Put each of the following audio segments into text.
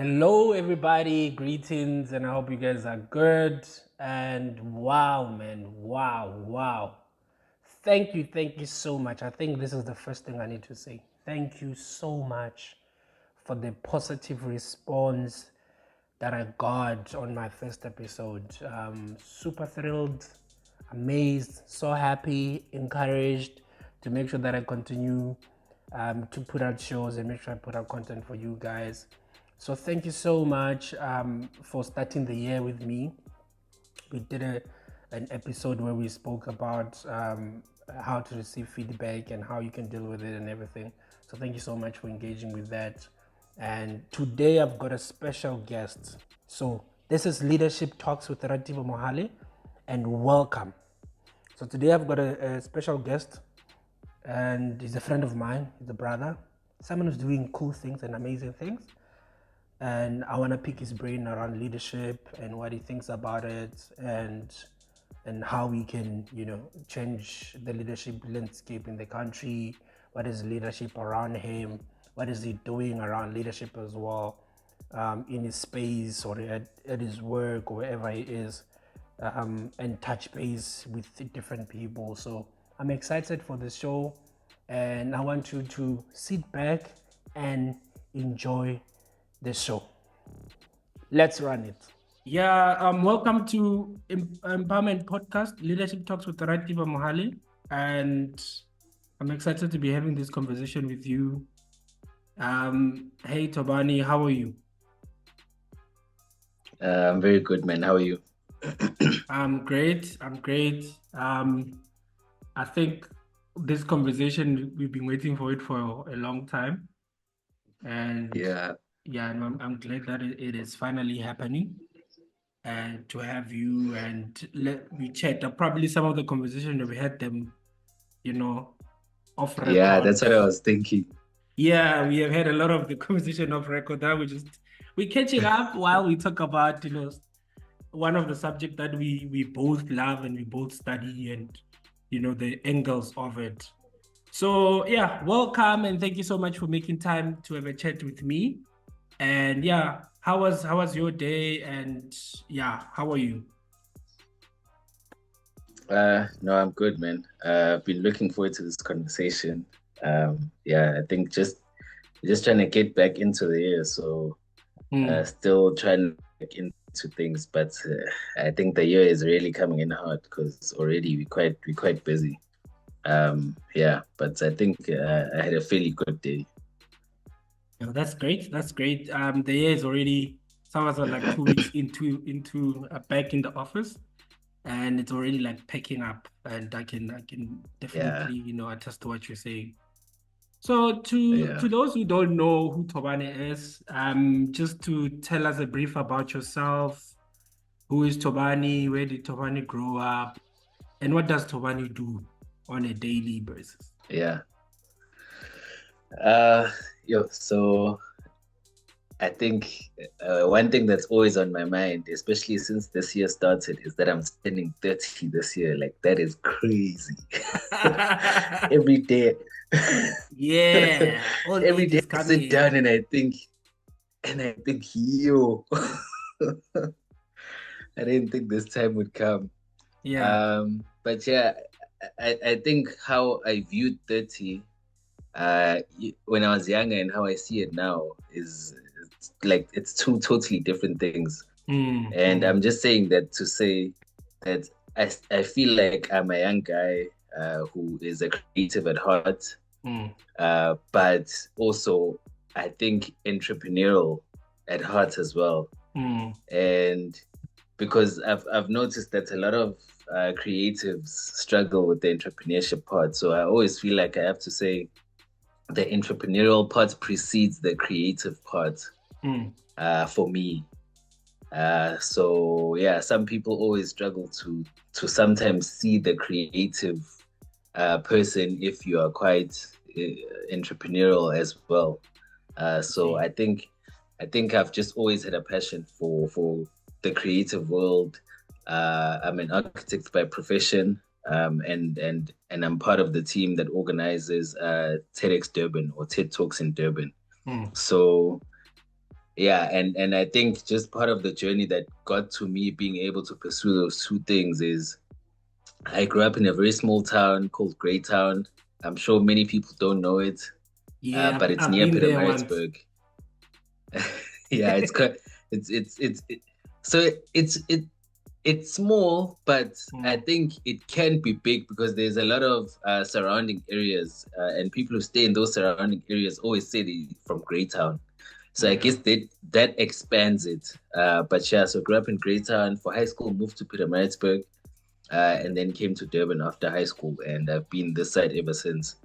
Hello, everybody. Greetings, and I hope you guys are good. And wow, man, wow. Thank you so much. I think this is the first thing I need to say. Thank you so much for the positive response that I got on my first episode. Super thrilled, amazed, so happy, encouraged to make sure that I continue to put out shows and make sure I put out content for you guys. So thank you so much for starting the year with me. We did an episode where we spoke about how to receive feedback and how you can deal with it and everything. So thank you so much for engaging with that. And today I've got a special guest. So this is Leadership Talks with Ratiba Mohale, and welcome. So today I've got a special guest, and he's a friend of mine. He's a brother, someone who's doing cool things and amazing things. And I want to pick his brain around leadership and what he thinks about it, and how we can, change the leadership landscape in the country. What is leadership around him? What is he doing around leadership as well, in his space or at his work or wherever he is, and touch base with different people. So I'm excited for the show, and I want you to sit back and enjoy the show. Let's run it. Yeah, welcome to Empowerment Podcast, Leadership Talks with Ratiba Mohale. And I'm excited to be having this conversation with you. Hey, Thobani, how are you? I'm very good, man. How are you? I'm great. I think this conversation, we've been waiting for it for a long time. And and I'm glad that it is finally happening. And to have you and let me chat. Probably some of the conversation that we had them, off record. Yeah, that's what I was thinking. Yeah, we have had a lot of the conversation off record. That we're catching up while we talk about, one of the subject that we both love and we both study, and the angles of it. So yeah, welcome and thank you so much for making time to have a chat with me. And yeah, how was your day? And yeah, how are you? No, I'm good, man. I've been looking forward to this conversation. I think just trying to get back into the year, so still trying to get into things, but I think the year is really coming in hard because already we're quite busy. But I think I had a fairly good day. Oh, that's great. That's great. The year is already, some of us are like 2 weeks into back in the office, and it's already like picking up. And I can definitely attest to what you're saying. So to those who don't know who Thobani is, just to tell us a brief about yourself. Who is Thobani? Where did Thobani grow up? And what does Thobani do on a daily basis? Yeah. So I think one thing that's always on my mind, especially since this year started, is that I'm turning 30 this year. Like, that is crazy. Every day. Yeah. Every day I sit down and I think, yo, I didn't think this time would come. Yeah. But yeah, I think how I viewed 30 when I was younger and how I see it now is it's two totally different things. And I'm just saying that to say that I feel like I'm a young guy who is a creative at heart, but also I think entrepreneurial at heart as well. And because I've noticed that a lot of creatives struggle with the entrepreneurship part, so I always feel like I have to say the entrepreneurial part precedes the creative part for me. So yeah, some people always struggle to sometimes see the creative person if you are quite entrepreneurial as well. So I think I've just always had a passion for the creative world. I'm an architect by profession. And I'm part of the team that organizes TEDx Durban or TED Talks in Durban. So yeah, and I think just part of the journey that got to me being able to pursue those two things is I grew up in a very small town called Greytown. I'm sure many people don't know it, Yeah, but it's I've near been there once. Pietermaritzburg. Yeah, it's quite so it's small, but I Mm, think it can be big because there's a lot of surrounding areas, and people who stay in those surrounding areas always say they're from Greytown. So I yeah. guess that expands it. But yeah, so grew up in Greytown for high school, moved to Pietermaritzburg, and then came to Durban after high school, and I've been this side ever since.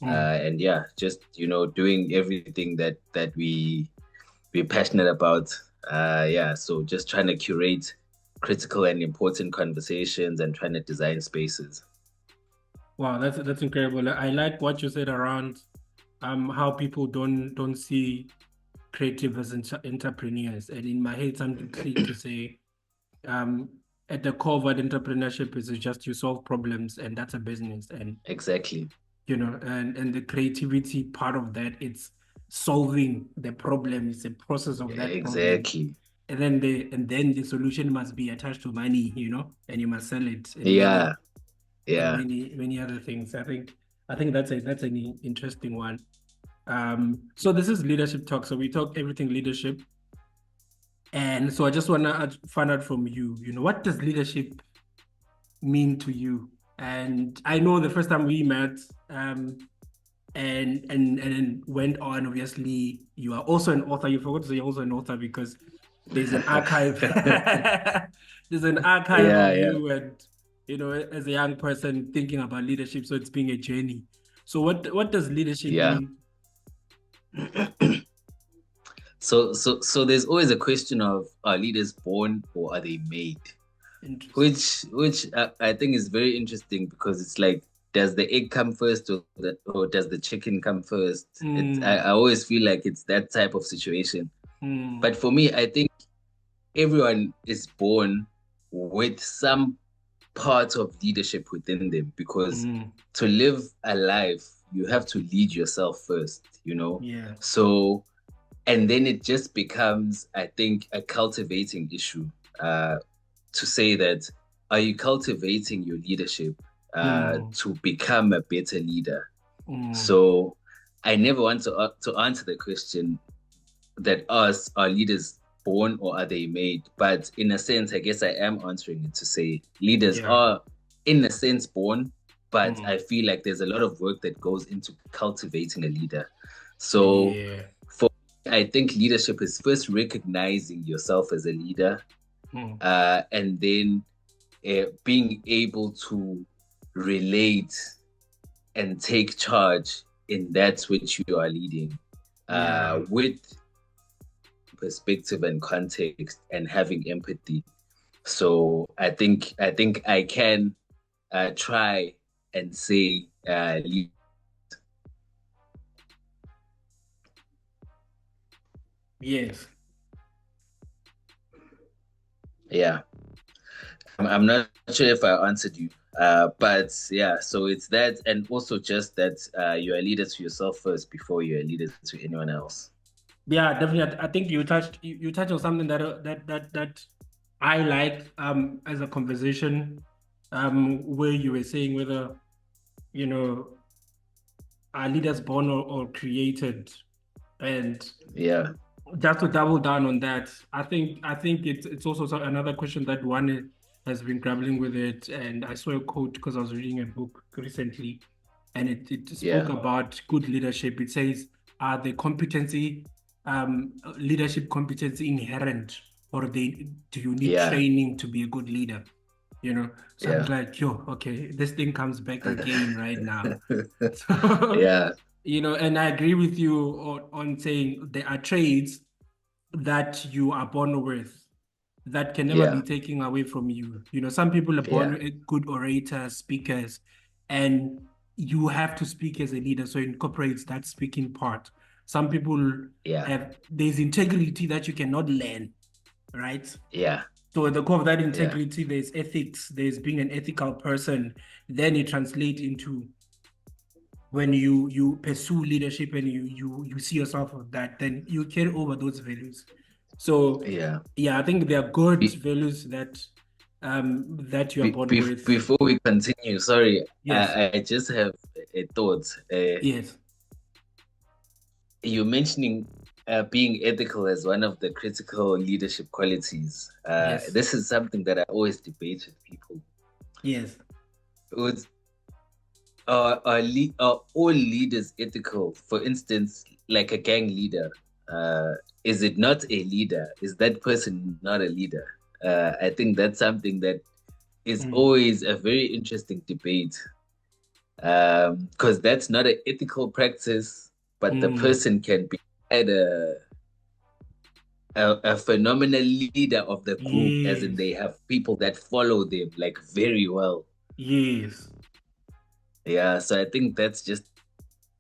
Mm. And yeah, just doing everything that we're passionate about. Yeah, so just trying to curate critical and important conversations and trying to design spaces. Wow, that's incredible. I like what you said around how people don't see creative as entrepreneurs. And in my head, something clicked to say um at the core of what entrepreneurship is just you solve problems and that's a business. And Exactly. and the creativity part of that, it's solving the problem, it's a process of that problem. Exactly. And then the solution must be attached to money, and you must sell it and many Yeah. Yeah. many other things. I think that's an interesting one. So this is leadership talk. So we talk everything leadership. And so I just wanna find out from you, what does leadership mean to you? And I know the first time we met, and went on, obviously, you are also an author. You forgot to say you're also an author because there's an archive. There's an archive Yeah, of yeah, you and as a young person thinking about leadership. So it's being a journey. So what does leadership yeah. mean? So there's always a question of, are leaders born or are they made? Interesting. Which I think is very interesting because it's like, does the egg come first or does the chicken come first? I Mm, always feel like it's that type of situation. But mm, for me, I think everyone is born with some part of leadership within them because mm, to live a life, you have to lead yourself first. yeah, So, and then it just becomes, I think, a cultivating issue uh, to say that, are you cultivating your leadership mm, to become a better leader? mm, So, I never want to answer the question that are leaders born or are they made? But in a sense, I guess I am answering it to say leaders yeah, are, in a sense, born, but mm, I feel like there's a lot of work that goes into cultivating a leader. So yeah, for me, I think leadership is first recognizing yourself as a leader, mm, and then being able to relate and take charge in that which you are leading, yeah. with perspective and context and having empathy. So I think I can try and say Yes. yeah. I'm not sure if I answered you. But yeah, so it's that, and also just that you're a leader to yourself first before you're a leader to anyone else. Yeah, definitely. I think you touched on something that I like as a conversation, where you were saying whether you know are leaders born or created, and Yeah, just to double down on that, I think it's also another question that one has been grappling with it. And I saw a quote because I was reading a book recently, and it spoke yeah, about good leadership. It says, are the competency leadership competency inherent, or do you need yeah, training to be a good leader? So I'm yeah, like, yo, okay, this thing comes back again right now. So, yeah, and I agree with you on saying there are traits that you are born with that can never be yeah, taken away from you. Some people are born yeah, good orators, speakers, and you have to speak as a leader, so it incorporates that speaking part. Some people yeah, there's integrity that you cannot learn, right? yeah, So at the core of that yeah, integrity, there's ethics, there's being an ethical person. Then it translates into when you pursue leadership and you see yourself of that, then you carry over those values. So Yeah. yeah, I think they are good Be, values that you are born with. before we continue, sorry, Yes, I just have a thought. yes, You're mentioning being ethical as one of the critical leadership qualities. yes, This is something that I always debate with people. yes. Would are all leaders ethical? For instance, like a gang leader, is it not a leader? Is that person not a leader? I think that's something that is Mm, always a very interesting debate, because that's not an ethical practice, but the mm, person can be quite a phenomenal leader of the group, as in yes, they have people that follow them like very well. yes. Yeah, so I think that's just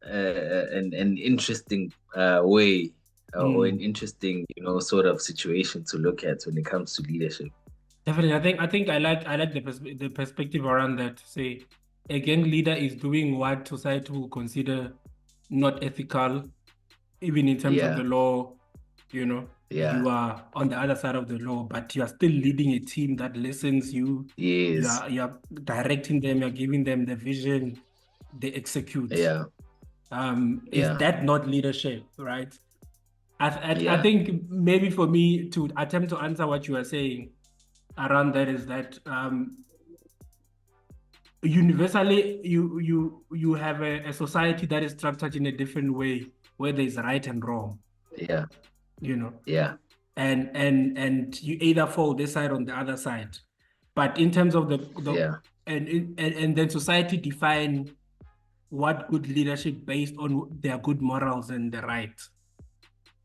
an interesting way, or an Mm. interesting, sort of situation to look at when it comes to leadership. Definitely. I think I like the perspective around that. Say a gang leader is doing what society will consider not ethical, even in terms of the Yeah, law. You know, yeah, you are on the other side of the law, but you are still leading a team that listens you. You yes, are you are directing them, you're giving them the vision, they execute. yeah, Is yeah, that not leadership, right? I yeah, think maybe for me to attempt to answer what you are saying around that is that universally you have a society that is structured in a different way where there's right and wrong, yeah, you know, yeah, and you either fall this side on the other side. But in terms of the yeah, and then society define what good leadership based on their good morals and the right.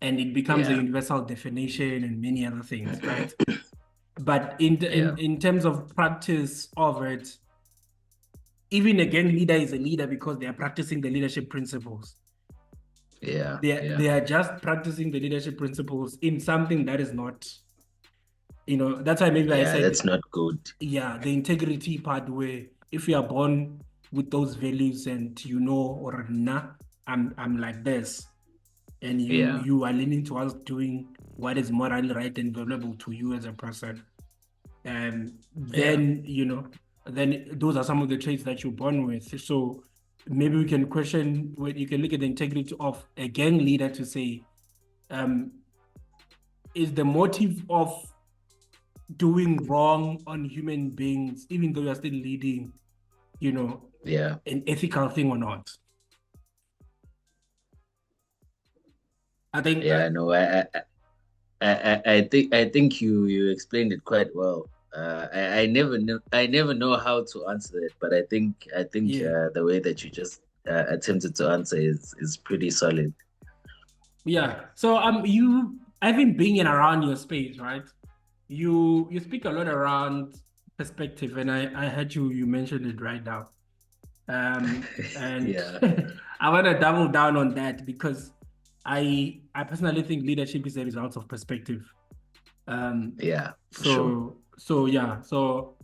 And it becomes a yeah, universal definition and many other things, right? But in the, yeah, in terms of practice of it, even again, leader is a leader because they are practicing the leadership principles. yeah, yeah, They are just practicing the leadership principles in something that is not, that's why maybe I yeah. That's said, not good. yeah, the integrity part where if you are born with those values and or nah, I'm like this, and you Yeah, you are leaning towards doing what is morally right and valuable to you as a person, yeah, then then those are some of the traits that you're born with. So maybe we can question when you can look at the integrity of a gang leader to say, um, is the motive of doing wrong on human beings, even though you're still leading, you know, yeah, an ethical thing or not? I think, yeah. No, I think you explained it quite well. I never know how to answer it, but I think yeah, the way that you just attempted to answer is pretty solid. yeah. So I've been being in around your space, right? You speak a lot around perspective, and I heard you mentioned it right now. And Yeah, I want to double down on that because I personally think leadership is a result of perspective. Um, yeah, for sure. so yeah. So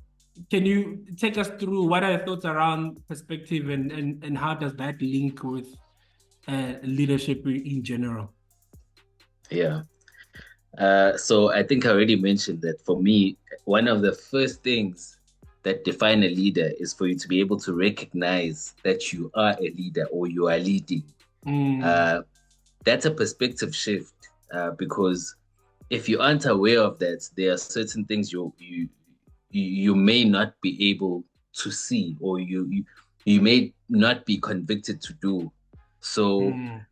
can you take us through what are your thoughts around perspective and how does that link with leadership in general? Yeah. So I think I already mentioned that for me, one of the first things that define a leader is for you to be able to recognize that you are a leader or you are leading. Mm, Uh, that's a perspective shift, because if you aren't aware of that, there are certain things you may not be able to see, or you may not be convicted to do. So mm,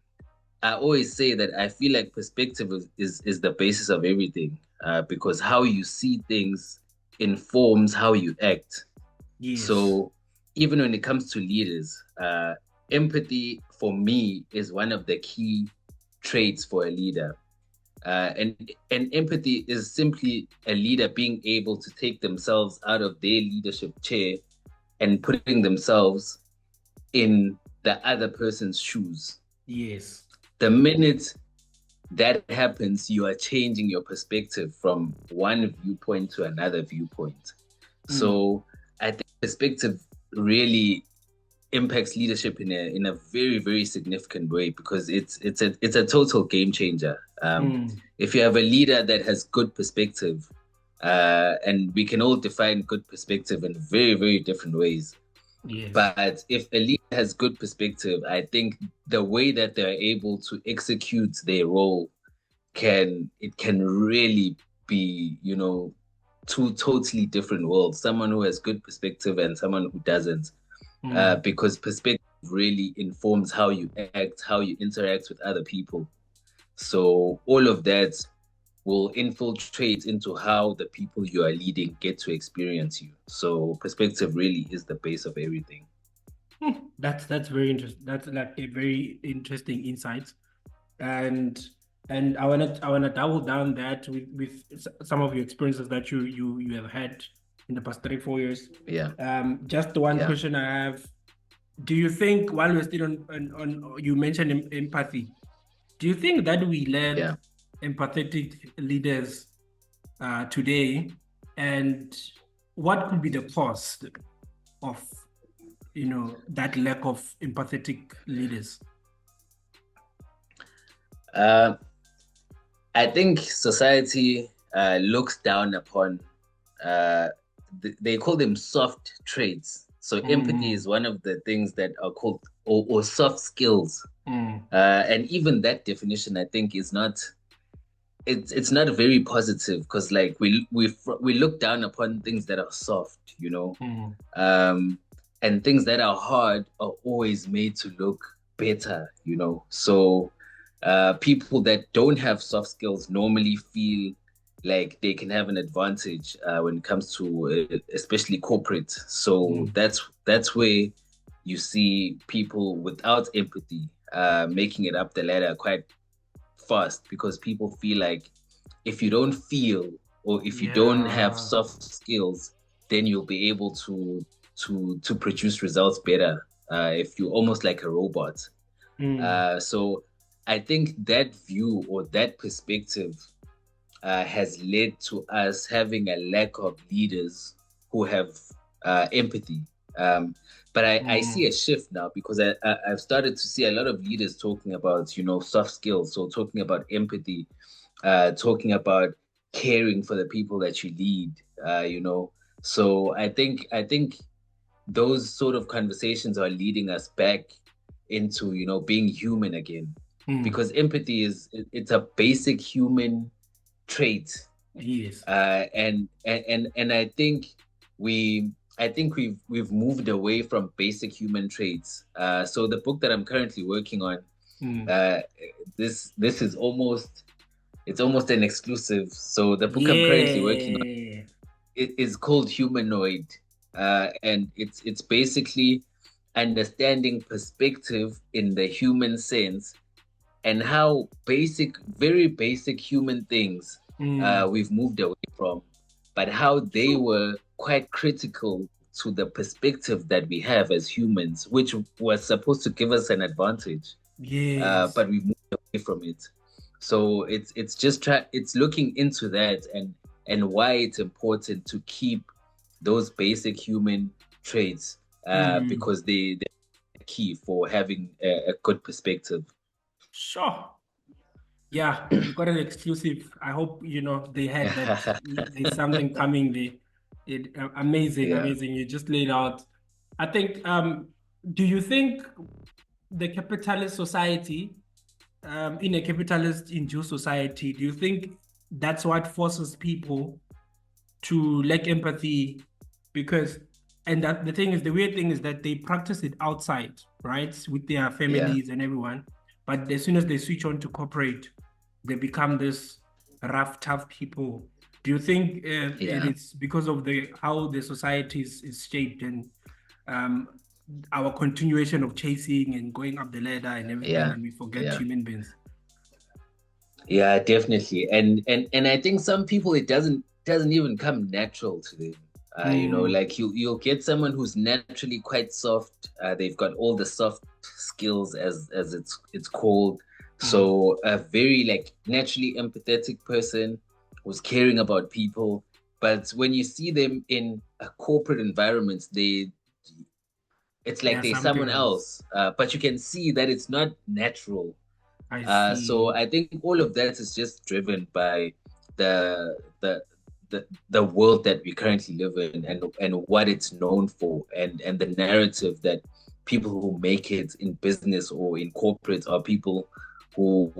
I always say that I feel like perspective is the basis of everything, because how you see things informs how you act. yes. So even when it comes to leaders, empathy for me is one of the key traits for a leader. And empathy is simply a leader being able to take themselves out of their leadership chair and putting themselves in the other person's shoes. Yes. The minute that happens, you are changing your perspective from one viewpoint to another viewpoint. Mm, So I think perspective really impacts leadership in a very, very significant way because it's a total game changer. Mm. If you have a leader that has good perspective, and we can all define good perspective in very, very different ways. Yes. But if a leader has good perspective, I think the way that they're able to execute their role can really be, two totally different worlds. Someone who has good perspective and someone who doesn't. Mm. Because perspective really informs how you act, how you interact with other people. So all of that will infiltrate into how the people you are leading get to experience you. So perspective really is the base of everything. That's very interesting. That's like a very interesting insight. And I wanna double down that with some of your experiences that you have had in the past 3 4 years. Yeah, Just the one yeah, question I have: do you think, while we're still on you mentioned empathy, do you think that we lack yeah. empathetic leaders today, and what could be the cause of that lack of empathetic leaders? Uh, I think society looks down upon, uh, they call them soft traits. So empathy Mm, is one of the things that are called or soft skills. mm, And even that definition, I think, is not it's not very positive because like we look down upon things that are soft, mm, um, and things that are hard are always made to look better. So people that don't have soft skills normally feel like they can have an advantage when it comes to especially corporate. So mm. that's where you see people without empathy making it up the ladder quite fast because people feel like if you don't feel or if you don't have Yeah. soft skills, then you'll be able to produce results better. If you're almost like a robot. Mm, So I think that view or that perspective has led to us having a lack of leaders who have empathy. Um, but I see a mm, shift now because I've started to see a lot of leaders talking about, soft skills. So talking about empathy, talking about caring for the people that you lead. So I think those sort of conversations are leading us back into, being human again. mm. Because empathy it's a basic human trait. Yes. And we I think we've moved away from basic human traits. So the book that I'm currently working on, Mm. uh, this is almost an exclusive. So the book I'm currently working on Yeah. it is called Humanoid, and it's basically understanding perspective in the human sense and how very basic human things Mm. we've moved away from, but how they Sure. were quite critical to the perspective that we have as humans, which was supposed to give us an advantage, Yes. but we've moved away from it. So it's looking into that and why it's important to keep those basic human traits Mm. because they're key for having a good perspective. Sure. Yeah, you got an exclusive. I hope they had that. There's something coming there. Amazing, Yeah, amazing. You just laid out. I think. Do you think the capitalist society, in a capitalist induced society, do you think that's what forces people to lack empathy? Because, and that the thing is, the weird thing is that they practice it outside, right, with their yeah, families and everyone, but as soon as they switch on to corporate, they become this rough, tough people. Do you think it yeah, is because of the how the society is shaped, and um, our continuation of chasing and going up the ladder and everything, yeah, and we forget yeah. human beings? Yeah, definitely. And I think some people it doesn't even come natural to them. Mm, Like you'll get someone who's naturally quite soft. They've got all the soft skills as it's called. mm. So a very like naturally empathetic person who's caring about people. But when you see them in a corporate environment, it's like Yeah, there's something someone else. else, but you can see that it's not natural. I So see. I think all of that is just driven by the the the world that we currently live in, and what it's known for, and the narrative that people who make it in business or in corporate are people who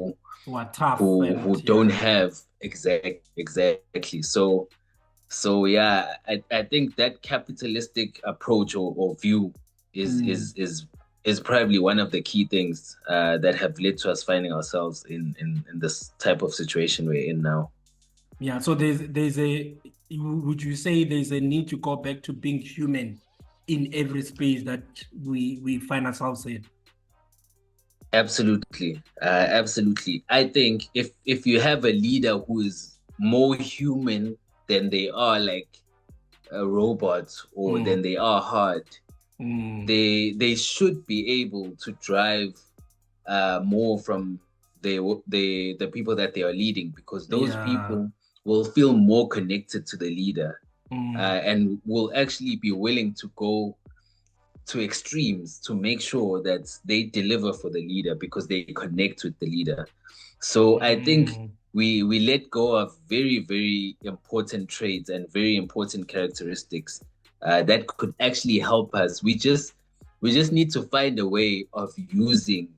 What tough and who don't yeah. have exactly. So yeah, I think that capitalistic approach or view is Mm. is is is probably one of the key things that have led to us finding ourselves in this type of situation we're in now. Yeah, so there's a would you say there's a need to go back to being human in every space that we find ourselves in? Absolutely, absolutely. I think if you have a leader who is more human than they are like a robot or than Mm. they are hard, Mm. they should be able to drive more from the people that they are leading, because those Yeah. people will feel more connected to the leader, Mm. and will actually be willing to go to extremes to make sure that they deliver for the leader because they connect with the leader. So I think Mm. we let go of very important traits and very important characteristics that could actually help us. We just need to find a way of using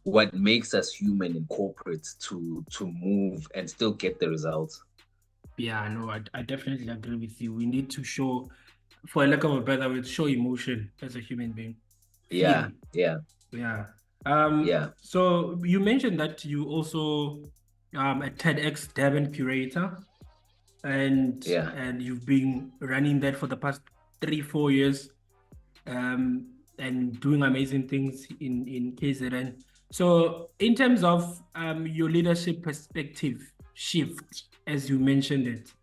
what makes us human in corporate to move and still get the results. Yeah, no, I definitely agree with you. We need to show, for a lack of a better word, show emotion as a human being. Yeah, Feel. yeah, Yeah. yeah, So you mentioned that you also a TEDx Durban curator, yeah. and you've been running that for the past 3, 4 years, and doing amazing things in KZN. So in terms of your leadership perspective shift, as you mentioned it,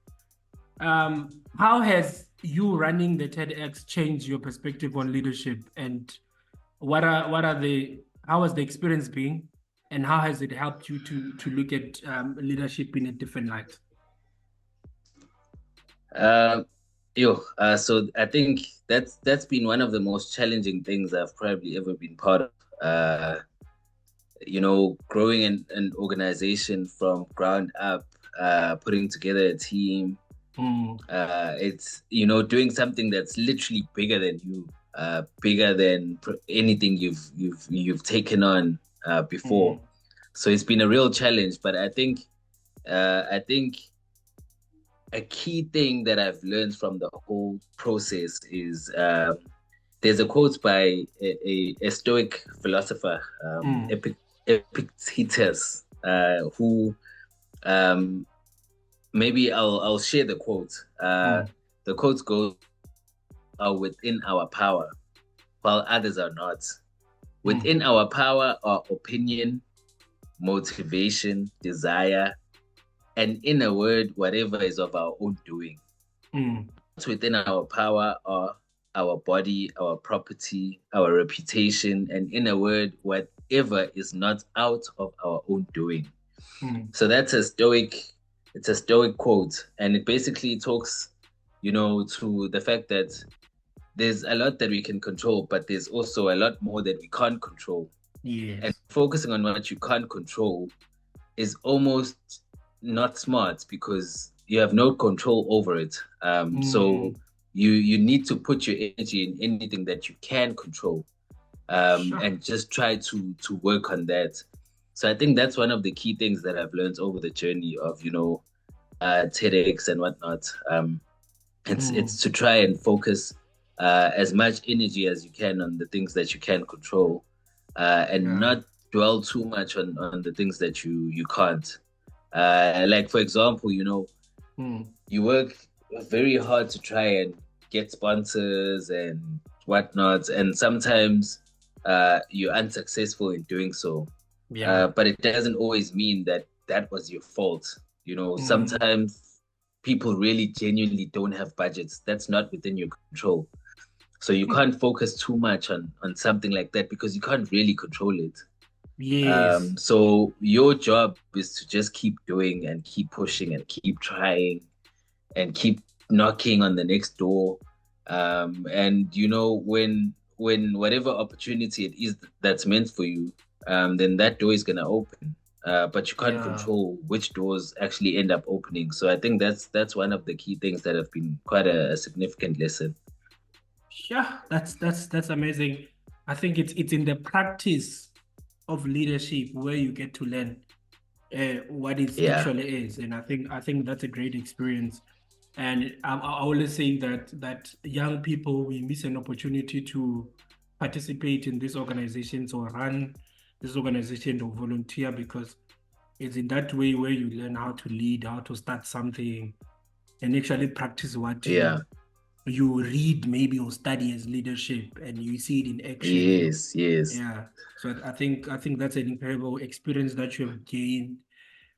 how has you running the TEDx changed your perspective on leadership, and what are the how has the experience been, and how has it helped you to look at leadership in a different light? Uh, so I think that's been one of the most challenging things I've probably ever been part of. Growing an organization from ground up, putting together a team. Mm, It's doing something that's literally bigger than you, bigger than anything you've taken on before. mm, So it's been a real challenge, but I think a key thing that I've learned from the whole process is there's a quote by a Stoic philosopher, mm, Epictetus, who um, maybe I'll share the quote. mm, The quote goes, "Are within our power, while others are not. mm, Within our power are opinion, motivation, desire, and in a word, whatever is of our own doing. mm, What's within our power are our body, our property, our reputation, and in a word, whatever is not out of our own doing." mm. So it's a stoic quote, and it basically talks, to the fact that there's a lot that we can control, but there's also a lot more that we can't control. And Yes. focusing on what you can't control is almost not smart because you have no control over it. So Mm, you need to put your energy in anything that you can control, sure. and just try to work on that. So I think that's one of the key things that I've learned over the journey of TEDx and whatnot. It's Mm, to try and focus as much energy as you can on the things that you can control, and yeah. not dwell too much on the things that you can't. Like for example, Mm, you work very hard to try and get sponsors and whatnot, and sometimes you're unsuccessful in doing so. yeah. But it doesn't always mean that that was your fault. Mm, Sometimes people really genuinely don't have budgets. That's not within your control. So you can't focus too much on something like that because you can't really control it. yes. So your job is to just keep doing and keep pushing and keep trying and keep knocking on the next door. And when when whatever opportunity it is that's meant for you, then that door is gonna open. But you can't Yeah. control which doors actually end up opening. So I think that's one of the key things that have been quite a significant lesson. Yeah, that's amazing. I think it's in the practice of leadership where you get to learn what it Yeah, actually is, and I think that's a great experience. And I always say that young people, we miss an opportunity to participate in these organizations or run this organization or volunteer, because it's in that way where you learn how to lead, how to start something, and actually practice what yeah, you read maybe or study as leadership, and you see it in action. yes, yes, Yeah. So I think that's an incredible experience that you have gained,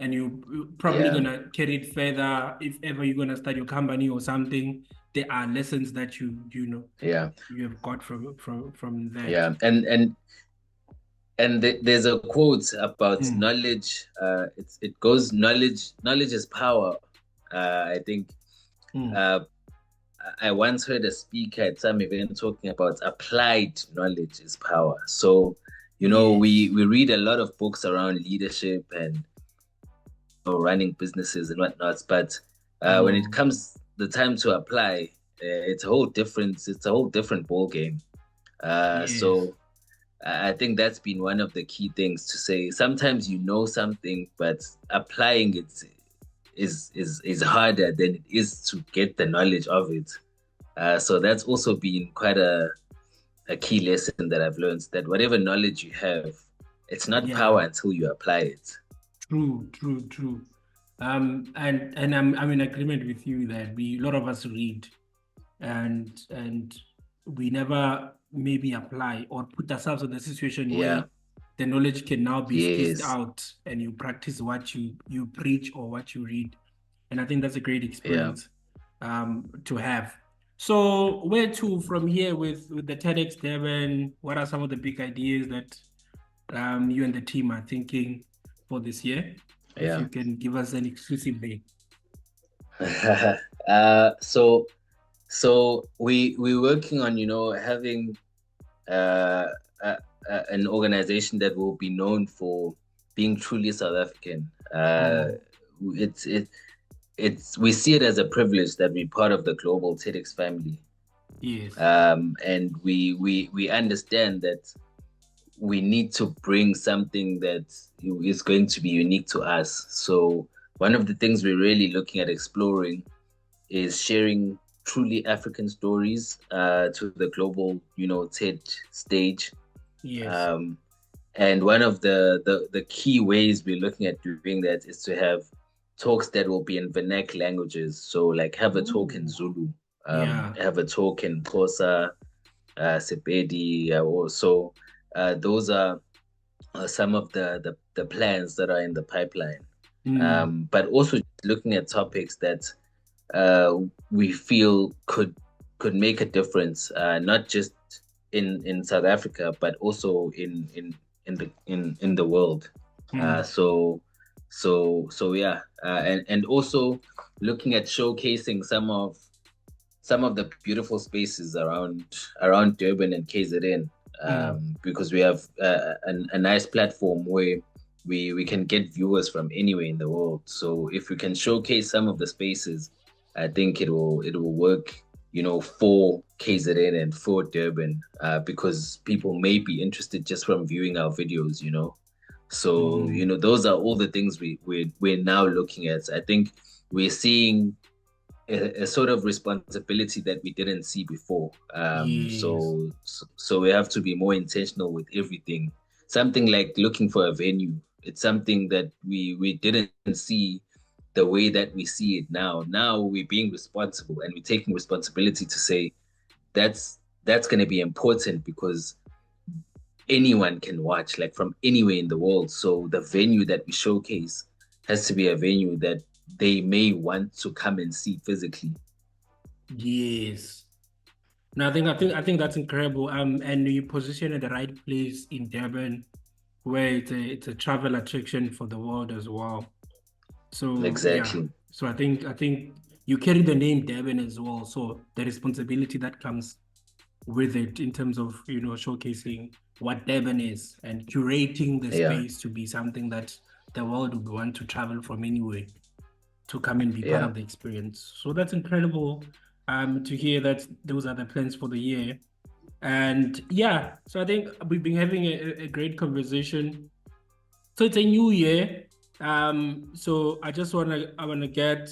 and you're probably yeah, gonna carry it further if ever you're gonna start your company or something. There are lessons that yeah, you have got from that. yeah. And there's a quote about Mm, knowledge. It goes knowledge is power. I think mm. uh, I once heard a speaker at some event talking about applied knowledge is power. So, Yes. we read a lot of books around leadership and running businesses and whatnot, but when it Mm. comes the time to apply, it's a whole different ball game. Yes. So I think that's been one of the key things to say. Sometimes you know something, but applying it is harder than it is to get the knowledge of it. So that's also been quite a key lesson that I've learned, that whatever knowledge you have, it's not power Yeah. until you apply it. True. True. True. And I'm in agreement with you that a lot of us read, and we never maybe apply or put ourselves in the situation where Yeah. the knowledge can now be squeezed Yes. out and you practice what you preach or what you read. And I think that's a great Yeah. experience to have. So where to from here with the TEDx Durban? What are some of the big ideas that you and the team are thinking for this year? If Yeah. you can give us an exclusive day. So we're working on having uh, a, an organization that will be known for being truly South African. Mm, It's it it's we see it as a privilege that we're part of the global TEDx family, yes. and we understand that we need to bring something that is going to be unique to us. So one of the things we're really looking at exploring is sharing truly African stories to the global, TED stage. Yes. Um, and one of the key ways we're looking at doing that is to have talks that will be in vernacular languages. So, like, have a talk in Ooh. Zulu, Yeah. have a talk in Xhosa, Sepedi. Also, those are some of the plans that are in the pipeline. Mm, But also looking at topics that uh, we feel could make a difference, not just in South Africa, but also in the world. Uh, mm, so so yeah, and also looking at showcasing some of the beautiful spaces around Durban and KZN, mm. because we have a nice platform where we can get viewers from anywhere in the world. So if we can showcase some of the spaces, I think it will work, for KZN and for Durban, because people may be interested just from viewing our videos. So Mm, those are all the things we're now looking at. I think we're seeing a sort of responsibility that we didn't see before. yes. So we have to be more intentional with everything. Something like looking for a venue. It's something that we didn't see the way that we see it now. Now we're being responsible and we're taking responsibility to say that's going to be important because anyone can watch, like from anywhere in the world. So the venue that we showcase has to be a venue that they may want to come and see physically. Yes. No, I think that's incredible. And you position at the right place in Durban, where it's a travel attraction for the world as well. So yeah. Exactly. So I think you carry the name Durban as well. So the responsibility that comes with it in terms of, showcasing what Durban is and curating the Yeah, space to be something that the world would want to travel from anywhere to come and be part yeah, of the experience. So that's incredible to hear that those are the plans for the year. And yeah, so I think we've been having a great conversation. So it's a new year. So I wanna get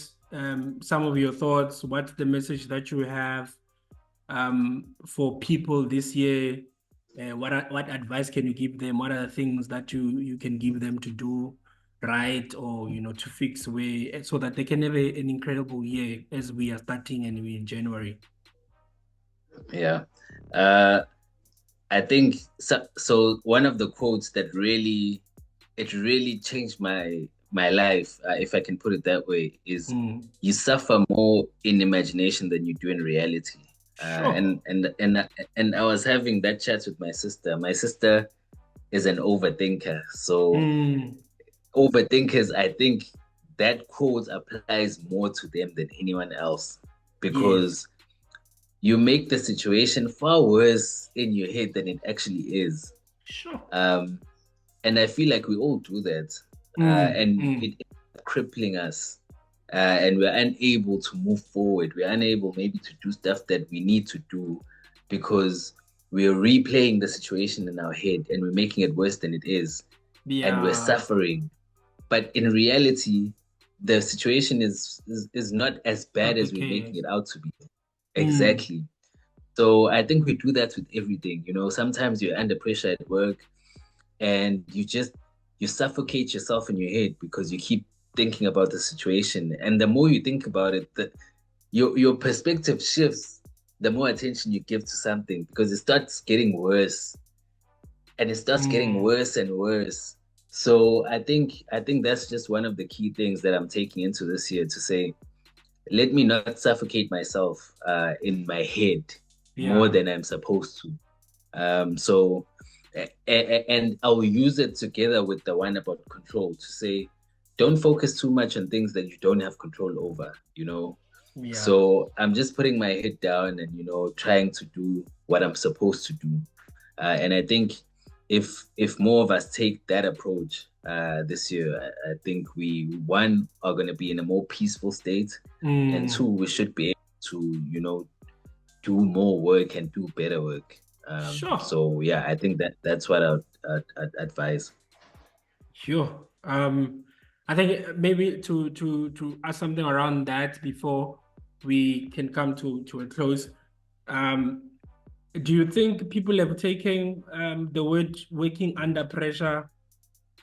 some of your thoughts. What's the message that you have for people this year? What advice can you give them? What are the things that you can give them to do right, or to fix way so that they can have an incredible year as we are starting and we're in January. yeah. Uh, I think so. So one of the quotes that really changed my life, if I can put it that way, is Mm, you suffer more in imagination than you do in reality. Uh, sure. and and and and I was having that chat with my sister. My sister is an overthinker, so Mm, overthinkers, I think that quote applies more to them than anyone else yes. because you make the situation far worse in your head than it actually is. Sure. Um, and I feel like we all do that, and it ends up crippling us, and we're unable to move forward. We're unable maybe to do stuff that we need to do because we're replaying the situation in our head and we're making it worse than it is, and we're Yeah. suffering. But in reality, the situation is not as bad Not the as we're making case. it out to be. Mm, Exactly. So I think we do that with everything. Sometimes you're under pressure at work and you suffocate yourself in your head because you keep thinking about the situation. And the more you think about it, your perspective shifts the more attention you give to something because it starts getting worse and it starts getting mm, worse and worse. So I think that's just one of the key things that I'm taking into this year to say, let me not suffocate myself in my head more yeah. than I'm supposed to. So, and I'll use it together with the one about control to say, don't focus too much on things that you don't have control over. Yeah. So I'm just putting my head down and, trying to do what I'm supposed to do. And I think if more of us take that approach this year, I think we, one, are going to be in a more peaceful state, and two, Mm, we should be able to, do more work and do better work. sure. So yeah, I think that's what I'd advise. Sure. I think maybe to ask something around that before we can come to a close. Um, do you think people have taken the word working under pressure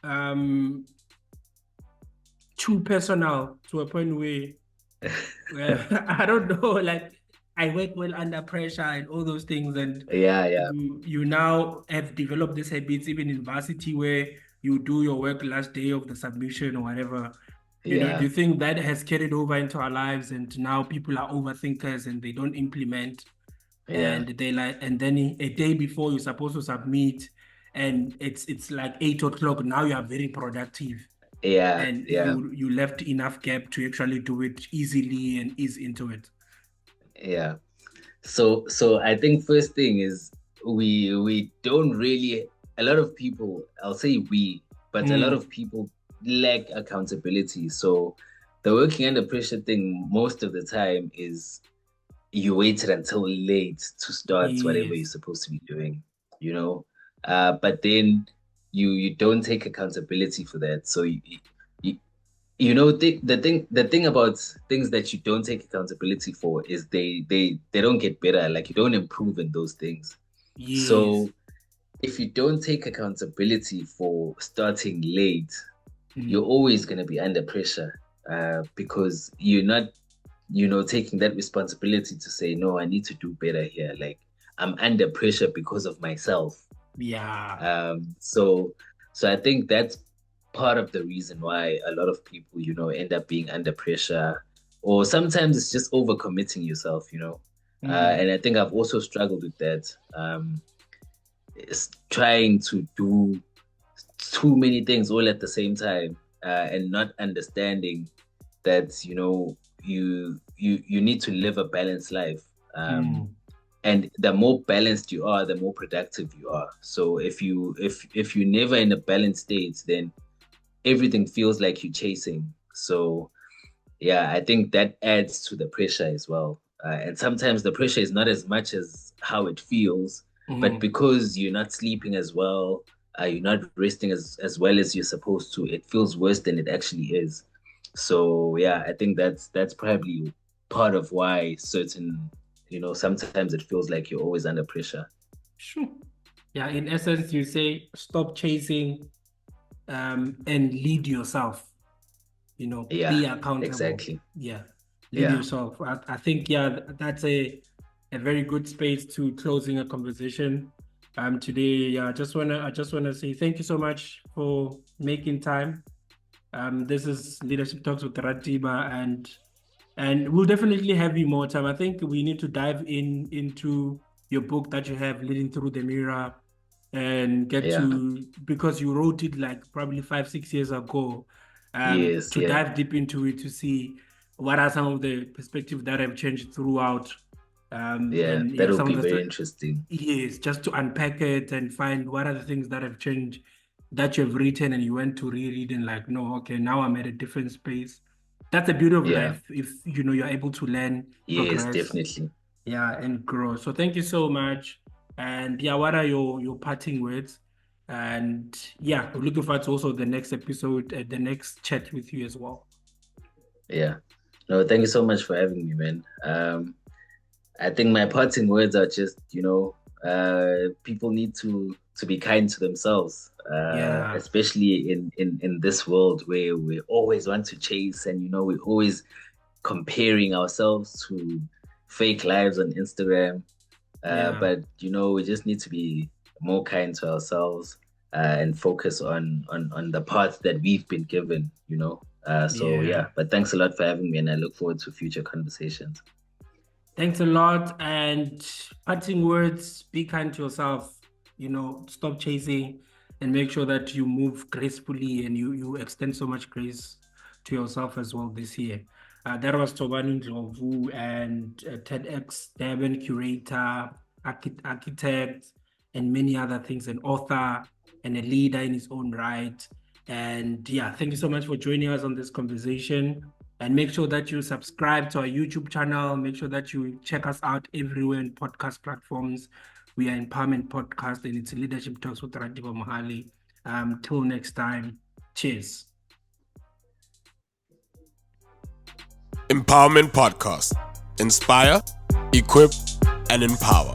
um too personal to a point where I don't know, like I work well under pressure and all those things, and Yeah, yeah, you now have developed these habits even in varsity where you do your work last day of the submission or whatever. Do yeah, you think that has carried over into our lives and now people are overthinkers and they don't implement yeah, and they like and then a day before you're supposed to submit and it's like 8 o'clock, now you are very productive yeah, and yeah, you left enough gap to actually do it easily and ease into it. yeah. So I think first thing is we don't really, a lot of people, I'll say we, but a lot Mm, of people lack accountability. So the working under pressure thing most of the time is you waited until late to start whatever you're yes. supposed to be doing, you know. But then you don't take accountability for that. So you, the thing about things that you don't take accountability for is they don't get better. Like you don't improve in those things. Yes. So if you don't take accountability for starting late, you're Mm, always going to be under pressure because you're not, taking that responsibility to say, no, I need to do better here. Like I'm under pressure because of myself. yeah. So I think that's part of the reason why a lot of people, end up being under pressure, or sometimes it's just overcommitting yourself. Mm, And I think I've also struggled with that. It's trying to do too many things all at the same time, and not understanding that, you need to live a balanced life. mm, And the more balanced you are, the more productive you are. So if you're never in a balanced state, then everything feels like you're chasing. So yeah, I think that adds to the pressure as well. And sometimes the pressure is not as much as how it feels, but Mhm. because you're not sleeping as well, you're not resting as well as you're supposed to, it feels worse than it actually is. So yeah, I think that's probably part of why certain, sometimes it feels like you're always under pressure. Sure. Yeah, in essence, you say stop chasing and lead yourself, Yeah, be accountable. exactly. Yeah, lead Yeah, yourself. I think, yeah, that's a very good space to closing a conversation. Today, yeah, I just wanna say thank you so much for making time. This is Leadership Talks with Ratiba, and we'll definitely have you more time. I think we need to dive into your book that you have, Leading Through the Mirror, and get yeah, to, because you wrote it like probably 5, 6 years ago, yes, to yeah, dive deep into it to see what are some of the perspectives that have changed throughout. yeah. And That yeah, would some of be the very interesting. yes, just to unpack it and find what are the things that have changed that you've written and you went to reread and like, no, okay, now I'm at a different space. That's the beauty of Yeah, life if you're able to learn, yes, progress, definitely. yeah, and grow. So thank you so much. And yeah, what are your parting words? And yeah, we're looking forward to also the next episode, the next chat with you as well. Yeah. No, thank you so much for having me, man. I think my parting words are just, people need to be kind to themselves, Yeah, especially in this world where we always want to chase and we always comparing ourselves to fake lives on Instagram. yeah, But we just need to be more kind to ourselves and focus on the path that we've been given. So yeah. yeah, but thanks a lot for having me, and I look forward to future conversations. Thanks a lot. And parting words, be kind to yourself, stop chasing and make sure that you move gracefully and you extend so much grace to yourself as well this year. That was Thobani Ndlovu, and TEDx Durban curator, architect, and many other things, an author and a leader in his own right. And yeah, thank you so much for joining us on this conversation. And make sure that you subscribe to our YouTube channel. Make sure that you check us out everywhere in podcast platforms. We are Empowerment Podcast, and it's Leadership Talks with Ratiba Mohali. Till next time, cheers. Empowerment Podcast. Inspire, equip, and empower.